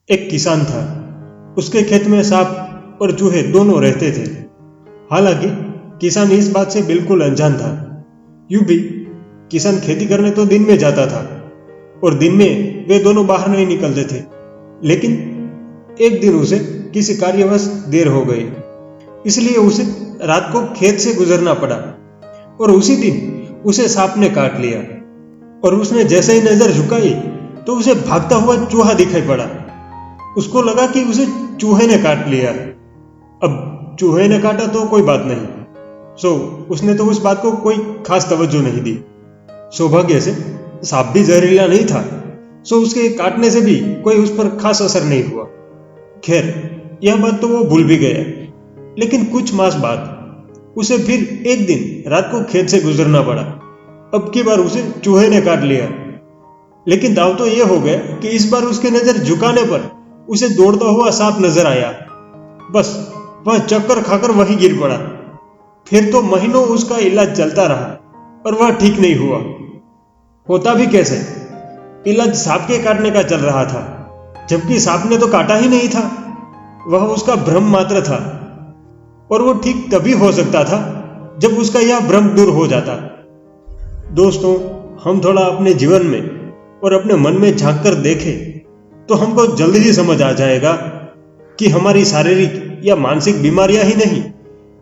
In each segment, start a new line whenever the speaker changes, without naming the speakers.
एक किसान था। उसके खेत में सांप और चूहे दोनों रहते थे। हालांकि किसान इस बात से बिल्कुल अनजान था। यूं भी किसान खेती करने तो दिन में जाता था और दिन में वे दोनों बाहर नहीं निकलते थे। लेकिन एक दिन उसे किसी कार्यवश देर हो गई, इसलिए उसे रात को खेत से गुजरना पड़ा और उसी दिन उसे सांप ने काट लिया। और उसने जैसे ही नजर झुकाई तो उसे भागता हुआ चूहा दिखाई पड़ा। उसको लगा कि उसे चूहे ने काट लिया। अब चूहे ने काटा तो कोई बात नहीं, सो उसने तो उस बात को कोई खास तवज्जो नहीं दी। सौभाग्य से सांप भी जहरीला नहीं था, सो उसके काटने से भी कोई उस पर खास असर नहीं हुआ। खैर, यह बात तो वो भूल भी गया। लेकिन कुछ मास बाद उसे फिर एक दिन रात को खेत से गुजरना पड़ा। अब की बार उसे चूहे ने काट लिया। लेकिन दाव तो यह हो गया कि इस बार उसके नजर झुकाने पर उसे दौड़ता हुआ सांप नजर आया। बस वह चक्कर खाकर वहीं गिर पड़ा। फिर तो महीनों उसका इलाज चलता रहा और वह ठीक नहीं हुआ। होता भी कैसे? इलाज सांप के काटने का चल रहा था, जबकि सांप ने तो काटा ही नहीं था। वह उसका भ्रम मात्र था और वो ठीक तभी हो सकता था जब उसका यह भ्रम दूर हो जाता। दोस्तों, हम थोड़ा अपने जीवन में और अपने मन में झांक कर देखें तो हमको जल्द ही समझ आ जाएगा कि हमारी शारीरिक या मानसिक बीमारियां ही नहीं,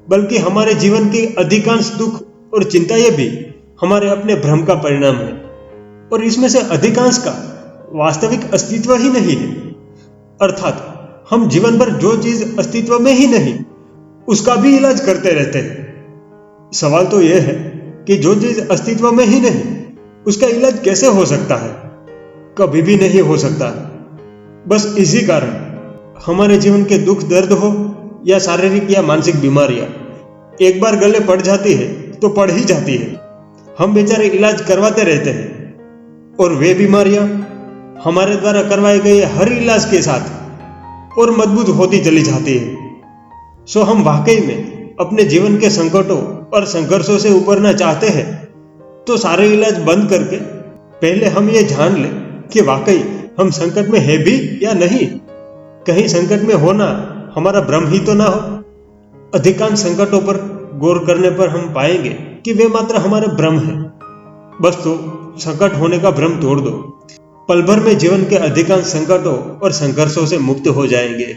बल्कि हमारे जीवन के अधिकांश दुख और चिंताएं भी हमारे अपने भ्रम का परिणाम है। और इसमें से अधिकांश का वास्तविक अस्तित्व ही नहीं है। अर्थात हम जीवन भर जो चीज अस्तित्व में ही नहीं, उसका भी इलाज करते रहते हैं। सवाल तो यह है कि जो चीज अस्तित्व में ही नहीं, उसका इलाज कैसे हो सकता है? कभी भी नहीं हो सकता। बस इसी कारण हमारे जीवन के दुख दर्द हो या शारीरिक या मानसिक बीमारियां, एक बार गले पड़ जाती है तो पड़ ही जाती है। हम बेचारे इलाज करवाते रहते हैं और वे बीमारियां हमारे द्वारा करवाए गए हर इलाज के साथ और मजबूत होती चली जाती है। सो हम वाकई में अपने जीवन के संकटों और संघर्षों से उबरना चाहते हैं तो सारे इलाज बंद करके पहले हम ये जान लें कि वाकई हम संकट में है भी या नहीं। कहीं संकट में होना हमारा भ्रम ही तो ना हो। अधिकांश संकटों पर गौर करने पर हम पाएंगे कि वे मात्र हमारे भ्रम हैं। बस तो संकट होने का भ्रम तोड़ दो, पल भर में जीवन के अधिकांश संकटों और संघर्षों से मुक्त हो जाएंगे।